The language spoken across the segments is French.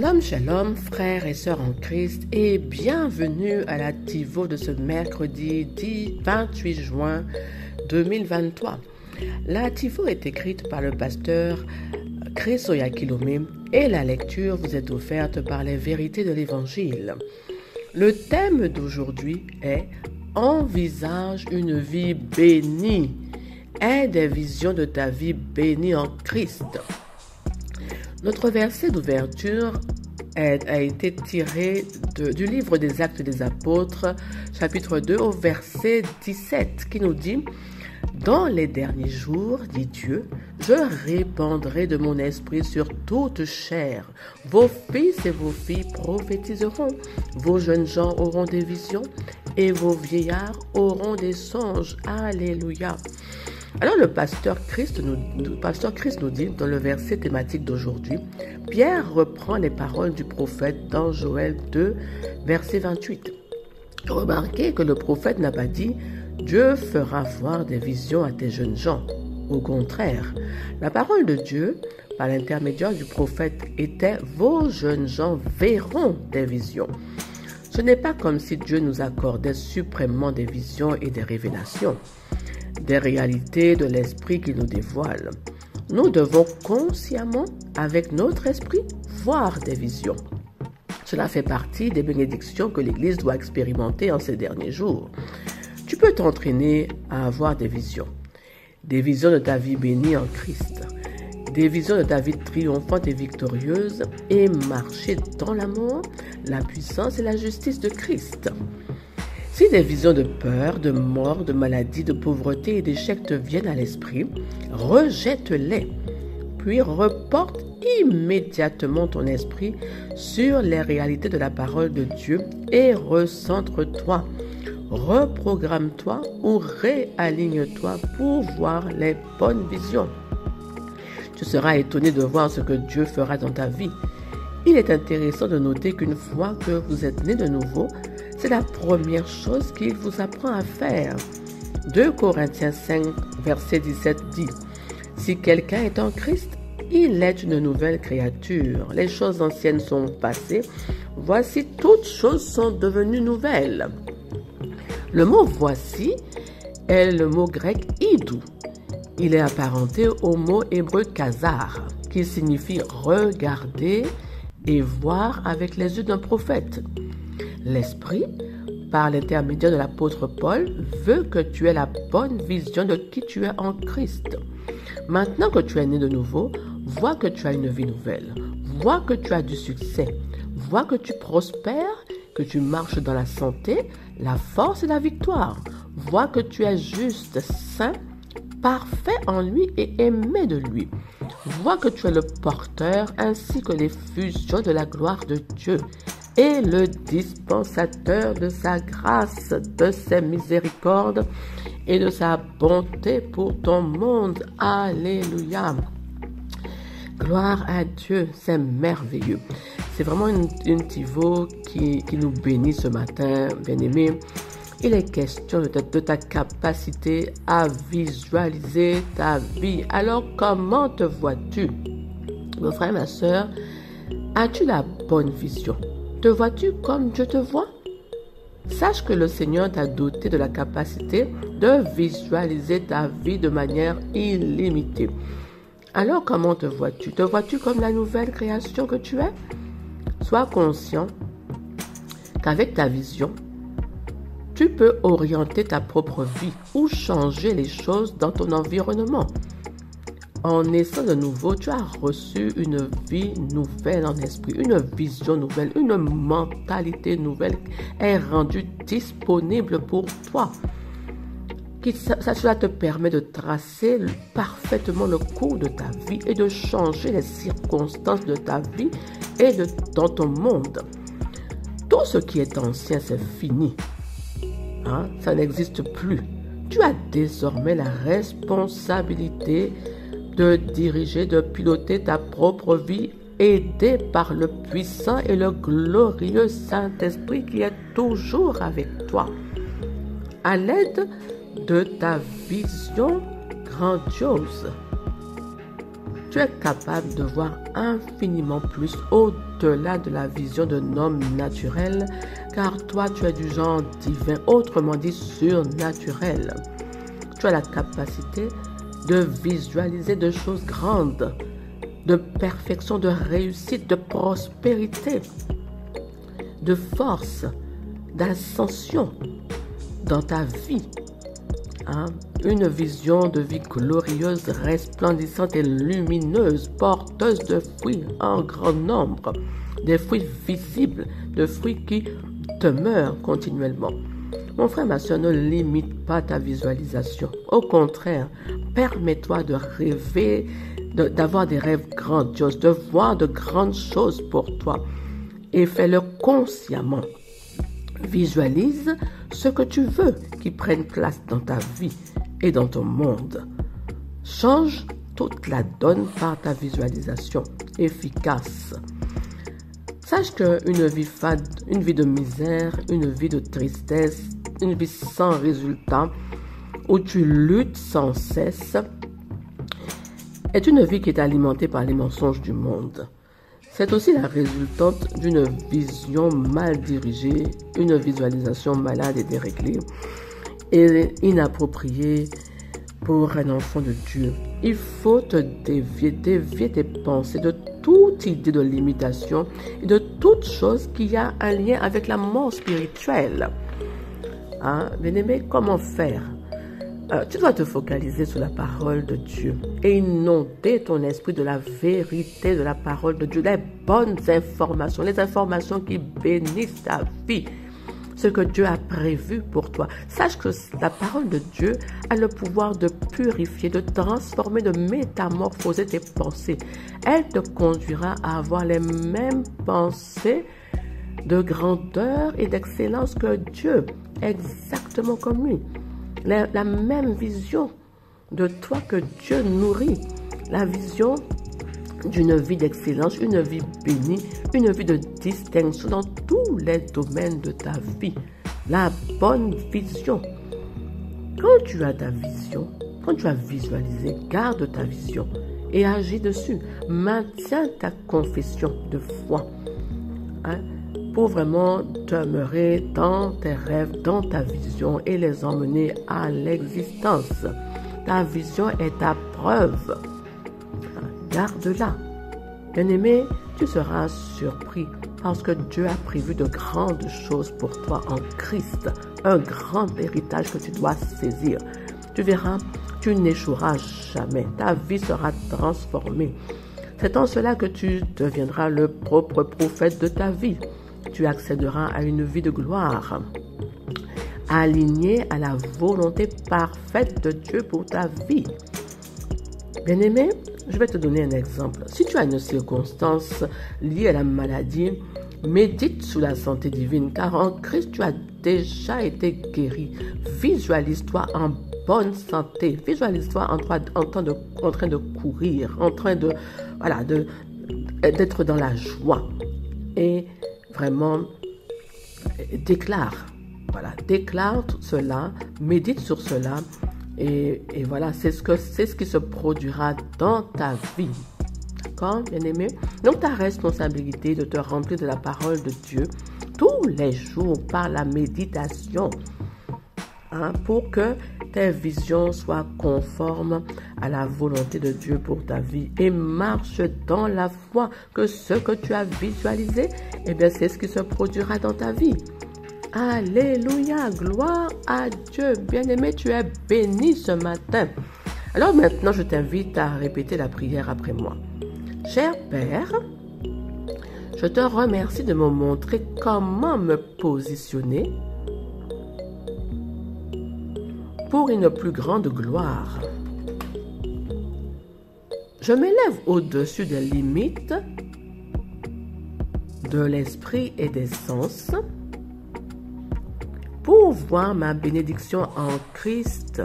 Shalom, shalom, frères et sœurs en Christ, et bienvenue à la TIVO de ce mercredi 28 juin 2023. La TIVO est écrite par le pasteur Chris Oyakilome et la lecture vous est offerte par les vérités de l'Évangile. Le thème d'aujourd'hui est « Envisage une vie bénie ». Aie des visions de ta vie bénie en Christ. Notre verset d'ouverture a été tiré du livre des Actes des Apôtres, chapitre 2, au verset 17, qui nous dit « Dans les derniers jours, dit Dieu, je répandrai de mon esprit sur toute chair. Vos fils et vos filles prophétiseront, vos jeunes gens auront des visions et vos vieillards auront des songes. » Alléluia. Alors le pasteur Christ nous dit dans le verset thématique d'aujourd'hui, Pierre reprend les paroles du prophète dans Joël 2, verset 28. Remarquez que le prophète n'a pas dit « Dieu fera voir des visions à tes jeunes gens ». Au contraire, la parole de Dieu, par l'intermédiaire du prophète, était « Vos jeunes gens verront des visions ». Ce n'est pas comme si Dieu nous accordait suprêmement des visions et des révélations, des réalités de l'esprit qui nous dévoile. Nous devons consciemment, avec notre esprit, voir des visions. Cela fait partie des bénédictions que l'Église doit expérimenter en ces derniers jours. Tu peux t'entraîner à avoir des visions de ta vie bénie en Christ, des visions de ta vie triomphante et victorieuse, et marcher dans l'amour, la puissance et la justice de Christ. Si des visions de peur, de mort, de maladie, de pauvreté et d'échec te viennent à l'esprit, rejette-les, puis reporte immédiatement ton esprit sur les réalités de la parole de Dieu et recentre-toi, reprogramme-toi ou réaligne-toi pour voir les bonnes visions. Tu seras étonné de voir ce que Dieu fera dans ta vie. Il est intéressant de noter qu'une fois que vous êtes né de nouveau, c'est la première chose qu'il vous apprend à faire. 2 Corinthiens 5, verset 17 dit « Si quelqu'un est en Christ, il est une nouvelle créature. Les choses anciennes sont passées. Voici, toutes choses sont devenues nouvelles. » Le mot « voici » est le mot grec « idou ». Il est apparenté au mot hébreu « kazar » qui signifie « regarder » et voir avec les yeux d'un prophète. L'Esprit, par l'intermédiaire de l'apôtre Paul, veut que tu aies la bonne vision de qui tu es en Christ. Maintenant que tu es né de nouveau, vois que tu as une vie nouvelle. Vois que tu as du succès. Vois que tu prospères, que tu marches dans la santé, la force et la victoire. Vois que tu es juste, saint, parfait en lui et aimé de lui. Vois que tu es le porteur ainsi que l'effusion de la gloire de Dieu et le dispensateur de sa grâce, de ses miséricordes et de sa bonté pour ton monde. Alléluia. Gloire à Dieu, c'est merveilleux. C'est vraiment une TIVO qui nous bénit ce matin, bien-aimé. Il est question de ta capacité à visualiser ta vie. Alors, comment te vois-tu? Mon frère, ma soeur, as-tu la bonne vision? Te vois-tu comme Dieu te voit? Sache que le Seigneur t'a doté de la capacité de visualiser ta vie de manière illimitée. Alors, comment te vois-tu? Te vois-tu comme la nouvelle création que tu es? Sois conscient qu'avec ta vision, tu peux orienter ta propre vie ou changer les choses dans ton environnement. En naissant de nouveau, tu as reçu une vie nouvelle en esprit, une vision nouvelle, une mentalité nouvelle est rendue disponible pour toi. Cela te permet de tracer parfaitement le cours de ta vie et de changer les circonstances de ta vie et dans ton monde. Tout ce qui est ancien, c'est fini. Ça n'existe plus. Tu as désormais la responsabilité de diriger, de piloter ta propre vie, aidé par le puissant et le glorieux Saint-Esprit qui est toujours avec toi. À l'aide de ta vision grandiose, tu es capable de voir infiniment plus au-delà de la vision d'un homme naturel, car toi, tu es du genre divin, autrement dit surnaturel. Tu as la capacité de visualiser de choses grandes, de perfection, de réussite, de prospérité, de force, d'ascension dans ta vie. Une vision de vie glorieuse, resplendissante et lumineuse, porteuse de fruits en grand nombre, des fruits visibles, de fruits qui demeurent continuellement. Mon frère, ma soeur, ne limite pas ta visualisation. Au contraire, permets-toi de rêver, d'avoir des rêves grandioses, de voir de grandes choses pour toi et fais-le consciemment. Visualise ce que tu veux qui prenne place dans ta vie et dans ton monde. Change toute la donne par ta visualisation efficace. Sache qu'une vie fade, une vie de misère, une vie de tristesse, une vie sans résultat, où tu luttes sans cesse, est une vie qui est alimentée par les mensonges du monde. C'est aussi la résultante d'une vision mal dirigée, une visualisation malade et déréglée et inappropriée pour un enfant de Dieu. Il faut te dévier tes pensées de toute idée de limitation et de toute chose qui a un lien avec la mort spirituelle. Bien-aimé, comment faire? Tu dois te focaliser sur la parole de Dieu et inonder ton esprit de la vérité de la parole de Dieu, les bonnes informations, les informations qui bénissent ta vie, ce que Dieu a prévu pour toi. Sache que la parole de Dieu a le pouvoir de purifier, de transformer, de métamorphoser tes pensées. Elle te conduira à avoir les mêmes pensées de grandeur et d'excellence que Dieu, exactement comme lui. La même vision de toi que Dieu nourrit, la vision d'une vie d'excellence, une vie bénie, une vie de distinction dans tous les domaines de ta vie. La bonne vision. Quand tu as ta vision, quand tu as visualisé, garde ta vision et agis dessus. Maintiens ta confession de foi. Pour vraiment demeurer dans tes rêves, dans ta vision et les emmener à l'existence. Ta vision est ta preuve. Garde-la. Bien-aimé, tu seras surpris parce que Dieu a prévu de grandes choses pour toi en Christ. Un grand héritage que tu dois saisir. Tu verras, tu n'échoueras jamais. Ta vie sera transformée. C'est en cela que tu deviendras le propre prophète de ta vie. Tu accéderas à une vie de gloire, alignée à la volonté parfaite de Dieu pour ta vie. Bien-aimé, je vais te donner un exemple. Si tu as une circonstance liée à la maladie, médite sur la santé divine, car en Christ, tu as déjà été guéri. Visualise-toi en bonne santé. Visualise-toi en train de courir, en train d'être dans la joie. Et vraiment, déclare cela, médite sur cela et voilà, c'est ce qui se produira dans ta vie. D'accord, bien-aimé? Donc, ta responsabilité de te remplir de la parole de Dieu tous les jours par la méditation, pour que tes visions soient conformes à la volonté de Dieu pour ta vie et marche dans la foi que ce que tu as visualisé, c'est ce qui se produira dans ta vie. Alléluia, gloire à Dieu. Bien-aimé, tu es béni ce matin. Alors maintenant, je t'invite à répéter la prière après moi. Cher Père, je te remercie de me montrer comment me positionner pour une plus grande gloire. Je m'élève au-dessus des limites de l'esprit et des sens pour voir ma bénédiction en Christ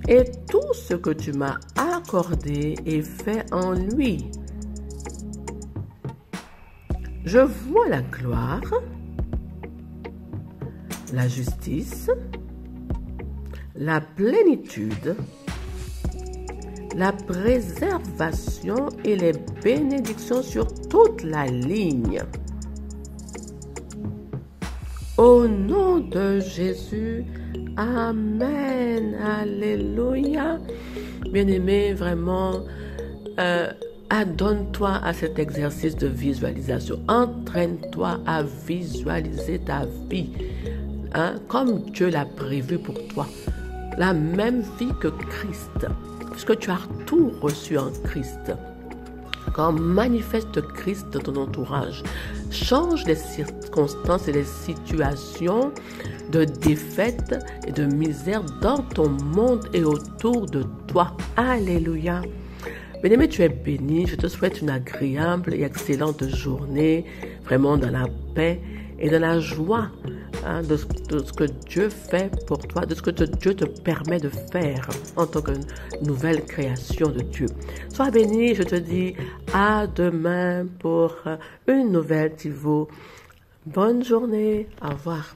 et tout ce que tu m'as accordé et fait en lui. Je vois la gloire, la justice, la plénitude, la préservation et les bénédictions sur toute la ligne. Au nom de Jésus, Amen, Alléluia. Bien-aimé, vraiment, adonne-toi à cet exercice de visualisation. Entraîne-toi à visualiser ta vie, comme Dieu l'a prévu pour toi. La même vie que Christ, puisque tu as tout reçu en Christ. Quand manifeste Christ dans ton entourage, change les circonstances et les situations de défaite et de misère dans ton monde et autour de toi. Alléluia. Bien-aimé, tu es béni. Je te souhaite une agréable et excellente journée, vraiment dans la paix et dans la joie de ce que Dieu fait pour toi, de ce que Dieu te permet de faire en tant que nouvelle création de Dieu. Sois béni, je te dis à demain pour une nouvelle Tivo. Bonne journée, au revoir.